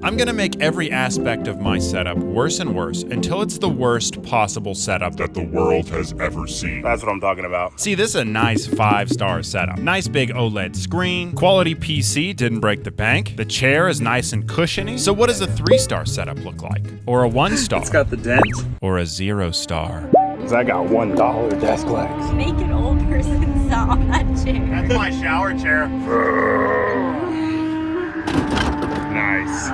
I'm gonna make every aspect of my setup worse and worse until it's the worst possible setup that the world has ever seen. That's what I'm talking about. See, this is a nice 5-star setup. Nice big OLED screen, quality PC, didn't break the bank. The chair is nice and cushiony. So what does a 3-star setup look like? Or a 1-star? It's got the dent. Or a 0-star? Cause I got $1 desk legs. Make an old person sit on that chair. That's my shower chair. Nice.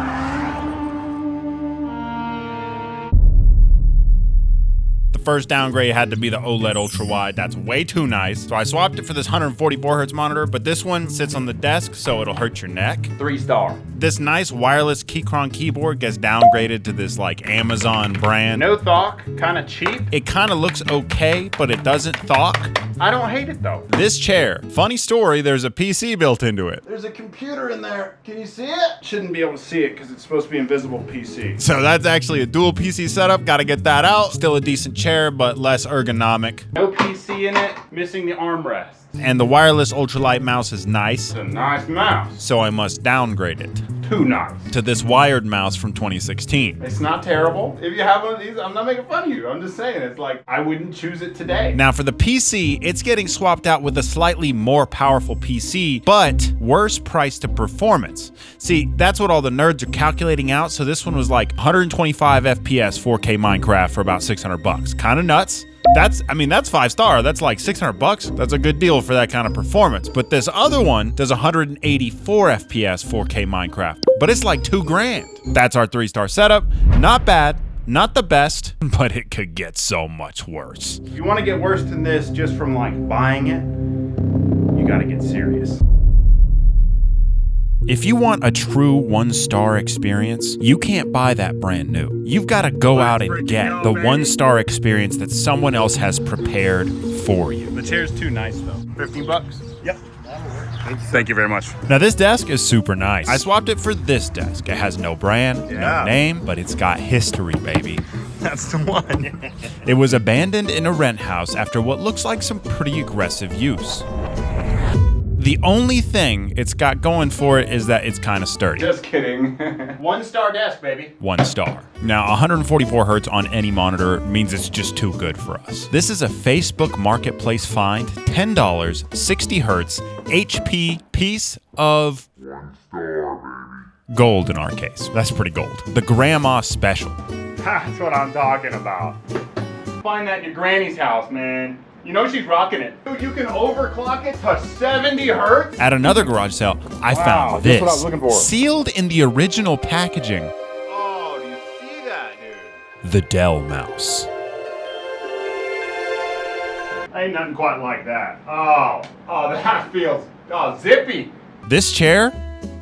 The first downgrade had to be the OLED ultra wide. That's way too nice. So I swapped it for this 144 hertz monitor, but this one sits on the desk, so it'll hurt your neck. 3-star. This nice wireless Keychron keyboard gets downgraded to this like Amazon brand. No thawk, kind of cheap. It kind of looks okay, but it doesn't thawk. I don't hate it though. This chair, funny story, there's a PC built into it. There's a computer in there. Can you see it? Shouldn't be able to see it because it's supposed to be invisible PC. So that's actually a dual PC setup. Gotta get that out. Still a decent chair, but less ergonomic. No PC in it, missing the armrest. And the wireless ultralight mouse is nice, It's a nice mouse. so I must downgrade it Too nice. to this wired mouse from 2016. It's not terrible. If you have one of these, I'm not making fun of you. I'm just saying, it's like, I wouldn't choose it today. Now for the PC, it's getting swapped out with a slightly more powerful PC, but worse price to performance. See, that's what all the nerds are calculating out, so this one was like 125 FPS 4K Minecraft for about $600. Kind of nuts. That's 5-star. That's like $600. That's a good deal for that kind of performance. But this other one does 184 FPS 4K Minecraft, but it's like $2,000. That's our 3-star setup. Not bad, not the best, but it could get so much worse. If you want to get worse than this just from like buying it, you gotta get serious. If you want a true 1-star experience, you can't buy that brand new. You've got to go out and get the 1-star experience that someone else has prepared for you. The chair's too nice though. $15? Yep. Thank you very much. Now this desk is super nice. I swapped it for this desk. It has no brand, no Yeah. name, but it's got history, baby. That's the one. It was abandoned in a rent house after what looks like some pretty aggressive use. The only thing it's got going for it is that it's kind of sturdy. Just kidding. 1-star desk, baby. 1-star. Now, 144 hertz on any monitor means it's just too good for us. This is a Facebook Marketplace find, $10, 60 hertz, HP piece of gold in our case. That's pretty gold. The Grandma Special. That's what I'm talking about. Find that in your granny's house, man. You know she's rocking it. Dude, you can overclock it to 70 hertz? At another garage sale, I found that's this. what I was looking for. Sealed in the original packaging. Oh, do you see that, dude? The Dell mouse. Ain't nothing quite like that. Oh, that feels, zippy. This chair,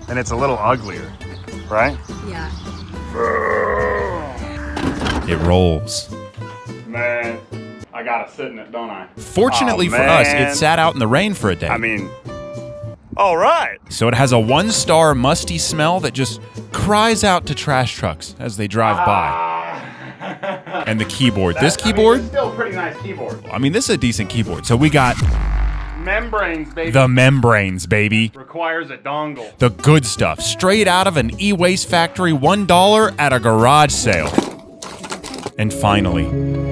And it's a little uglier, right? Yeah. it rolls. Man, I gotta sit in it, don't I? Fortunately Oh, for us, man. it sat out in the rain for a day. I mean, all right. So it has a 1-star musty smell that just cries out to trash trucks as they drive by. And the keyboard. This keyboard, it's still a pretty nice keyboard. this is a decent keyboard. So we got Membranes, baby. the membranes, baby. Requires a dongle. The good stuff. Straight out of an e-waste factory, $1 at a garage sale. And finally,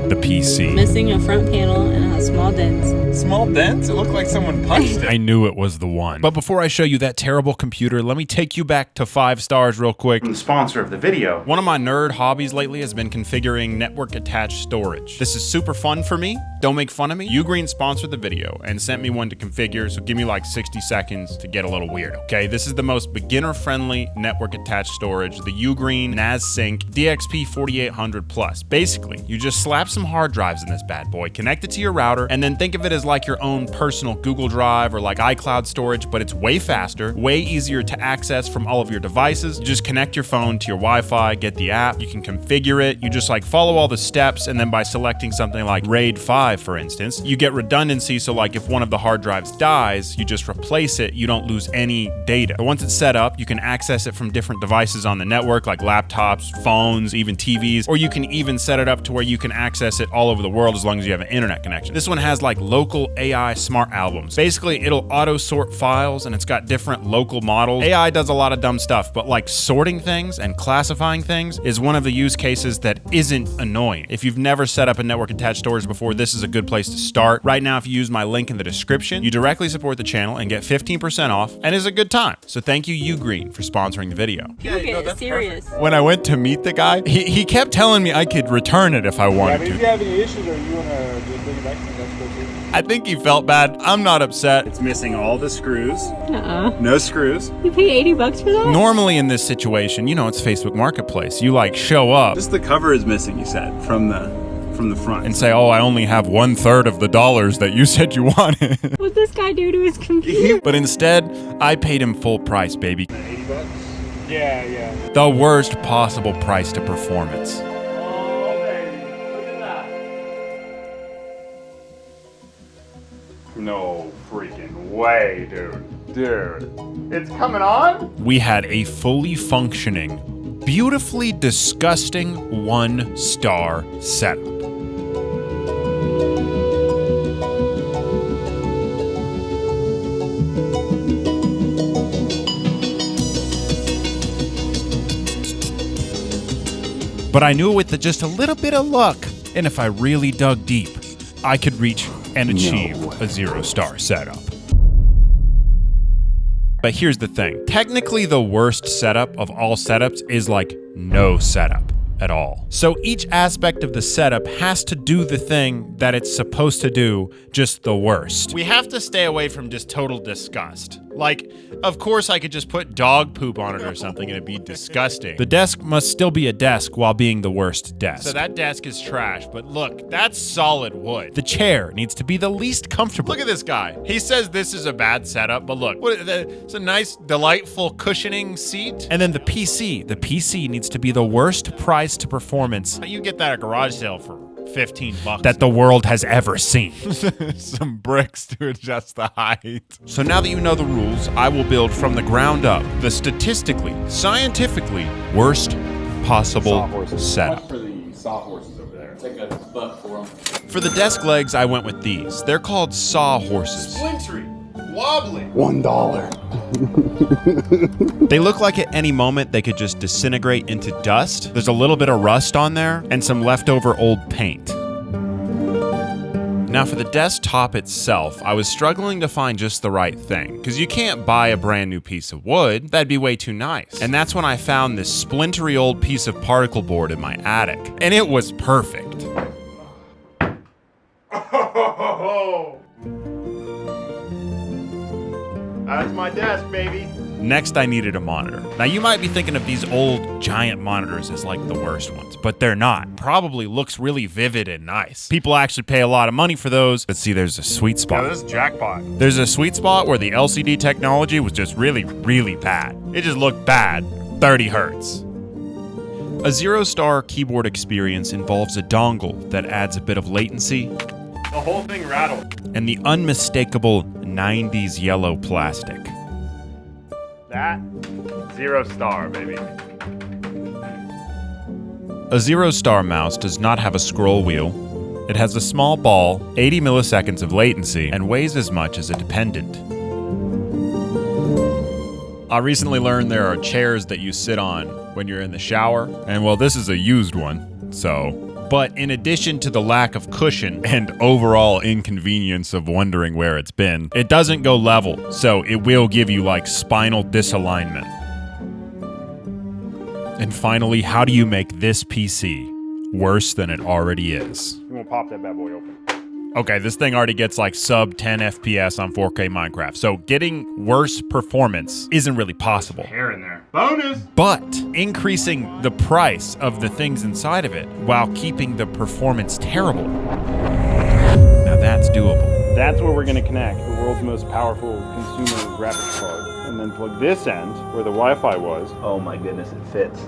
the PC. Missing a front panel and it has small dents. Small dents? It looked like someone punched it. I knew it was the one. But before I show you that terrible computer, let me take you back to 5 stars real quick. The sponsor of the video. One of my nerd hobbies lately has been configuring network attached storage. This is super fun for me. Don't make fun of me. Ugreen sponsored the video and sent me one to configure, so give me like 60 seconds to get a little weird, okay? This is the most beginner-friendly network attached storage, the Ugreen NASSync DXP 4800 Plus. Basically, you just slap some hard drives in this bad boy, connect it to your router, and then think of it as like your own personal Google Drive or like iCloud storage, but it's way faster, way easier to access from all of your devices. You just connect your phone to your Wi-Fi, get the app, you can configure it, you just like follow all the steps, and then by selecting something like RAID 5, drive, for instance, you get redundancy, so like if one of the hard drives dies, you just replace it, you don't lose any data. But once it's set up, you can access it from different devices on the network, like laptops, phones, even TVs, or you can even set it up to where you can access it all over the world as long as you have an internet connection. This one has like local AI smart albums. Basically, it'll auto sort files and it's got different local models. AI does a lot of dumb stuff, but like sorting things and classifying things is one of the use cases that isn't annoying. If you've never set up a network attached storage before, this is a good place to start. Right now, if you use my link in the description, you directly support the channel and get 15% off, and it's a good time. So thank you, Ugreen, for sponsoring the video. People get serious. When I went to meet the guy, he kept telling me I could return it if I wanted If to. you have any issues or you want to bring it back to me, that's cool too. I think he felt bad. I'm not upset. It's missing all the screws. Uh-uh. No screws. You pay $80 for that? Normally in this situation, you know, it's Facebook Marketplace. You like show up Just the cover is missing, you said, from the front. and say, oh, I only have 1/3 of the dollars that you said you wanted. What'd this guy do to his computer? But instead, I paid him full price, baby. $80? Yeah. The worst possible price to performance. Oh, baby. Look at that. No freaking way, dude. Dude. It's coming on? We had a fully functioning, beautifully disgusting 1-star setup. But I knew with just a little bit of luck, and if I really dug deep, I could reach and achieve a 0-star setup. But here's the thing. Technically, the worst setup of all setups is like no setup at all. So each aspect of the setup has to do the thing that it's supposed to do, just the worst. We have to stay away from just total disgust. Like, of course I could just put dog poop on it or something and it'd be disgusting. The desk must still be a desk while being the worst desk. So that desk is trash, but look, that's solid wood. The chair needs to be the least comfortable. Look at this guy. He says this is a bad setup, but look, it's a nice, delightful cushioning seat. And then the PC needs to be the worst price to performance. You get that at a garage sale for $15 that the world has ever seen. Some bricks to adjust the height. So now that you know the rules, I will build from the ground up the statistically, scientifically worst possible setup. For the sawhorses over there. Take a buck for them. For the desk legs, I went with these. They're called sawhorses. Splintery. Wobbly. $1. They look like at any moment they could just disintegrate into dust. There's a little bit of rust on there and some leftover old paint. Now for the desktop itself, I was struggling to find just the right thing, because you can't buy a brand new piece of wood. That'd be way too nice. And that's when I found this splintery old piece of particle board in my attic, and it was perfect. Oh. That's my desk, baby. Next, I needed a monitor. Now, you might be thinking of these old giant monitors as like the worst ones, but they're not. Probably looks really vivid and nice. People actually pay a lot of money for those. But see, there's a sweet spot. Yeah, this is jackpot. There's a sweet spot where the LCD technology was just really, really bad. It just looked bad. 30 hertz. A 0-star keyboard experience involves a dongle that adds a bit of latency The whole thing rattled. and the unmistakable 90s yellow plastic. That 0-star, baby. A 0-star mouse does not have a scroll wheel. It has a small ball, 80 milliseconds of latency, and weighs as much as a dependent. I recently learned there are chairs that you sit on when you're in the shower, and well, this is a used one, so. But in addition to the lack of cushion and overall inconvenience of wondering where it's been, it doesn't go level, so it will give you like spinal disalignment. And finally, how do you make this PC worse than it already is? You want to pop that bad boy open? Okay, this thing already gets like sub 10 FPS on 4K Minecraft, so getting worse performance isn't really possible. Hair in there. Bonus! But increasing the price of the things inside of it while keeping the performance terrible, now that's doable. That's where we're going to connect the world's most powerful consumer graphics card. And then plug this end where the Wi-Fi was. Oh my goodness, it fits.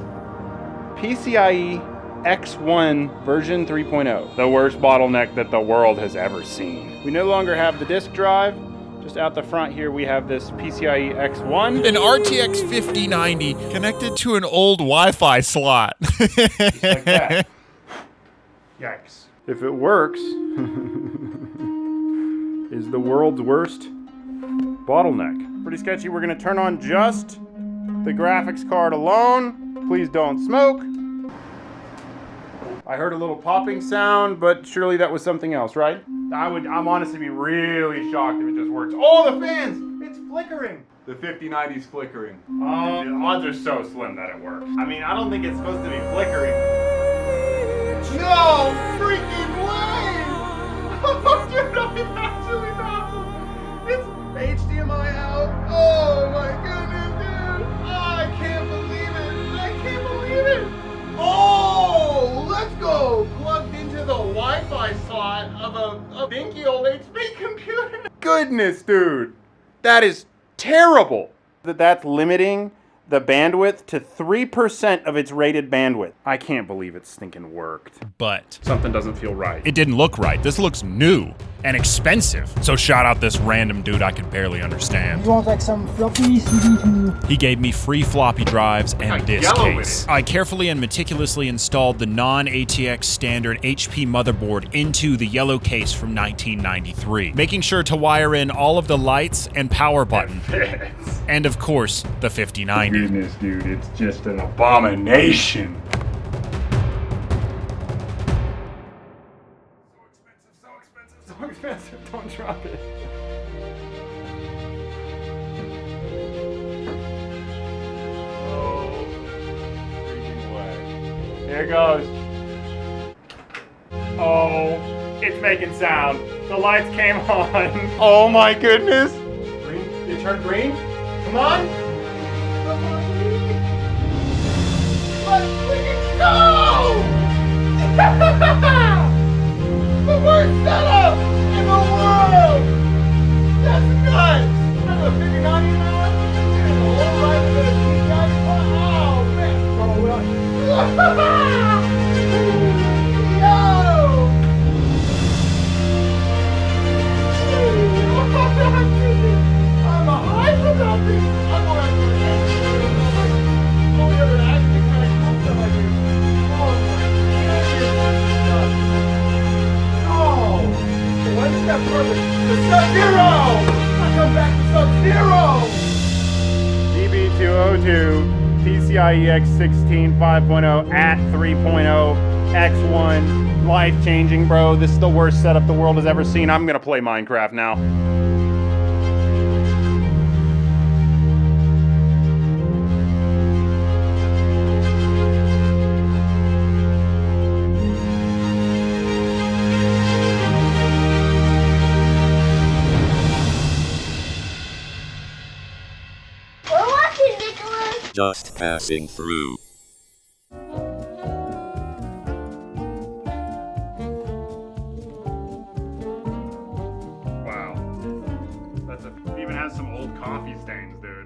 PCIe X1 version 3.0. The worst bottleneck that the world has ever seen. We no longer have the disk drive. Just out the front here, we have this PCIe X1. An RTX 5090 connected to an old Wi-Fi slot. Like that. Yikes. If it works, is the world's worst bottleneck. Pretty sketchy. We're gonna turn on just the graphics card alone. Please don't smoke. I heard a little popping sound, but surely that was something else, right? I'm honestly be really shocked if it just works. Oh, the fans! It's flickering. The 5090's flickering. The odds are so slim that it works. I mean, I don't think it's supposed to be flickering. No freaking way! Oh, dude, I'm actually not. It's HDMI out. Oh my goodness, dude! Oh, I can't believe it! I can't believe it! Oh, let's go! Plugged into the Wi-Fi slot of a dinky old HP computer. Goodness, dude, that is terrible. That's limiting the bandwidth to 3% of its rated bandwidth. I can't believe it stinking worked. But Something doesn't feel right. it didn't look right. This looks new and expensive. So shout out this random dude I could barely understand. You want like some floppy CD2? He gave me free floppy drives and Got this yellow in case. it. I carefully and meticulously installed the non-ATX standard HP motherboard into the yellow case from 1993, making sure to wire in all of the lights and power button, and of course, the 5090. Goodness, dude, it's just an abomination. So expensive, don't drop it. Oh, freaking way. Here it goes. Oh, it's making sound. The lights came on. Oh my goodness. Green, it turned green? Come on. Come on, green. Let's freaking go! The worst setup in the world! That's nuts! I'm a 59 now. And the whole ride of this PCI. Oh man! Oh well. Yo! I'm a hype about this. I'm gonna have to all the other actually kind of cool stuff I do. Oh my goodness. Oh, one step further. The Sub-Zero! I come back to Sub-Zero! DB202, PCIe X16 5.0 at 3.0 X1. Life-changing, bro. This is the worst setup the world has ever seen. I'm gonna play Minecraft now. We're watching, Nicholas. Just passing through. Wow. Even has some old coffee stains, dude.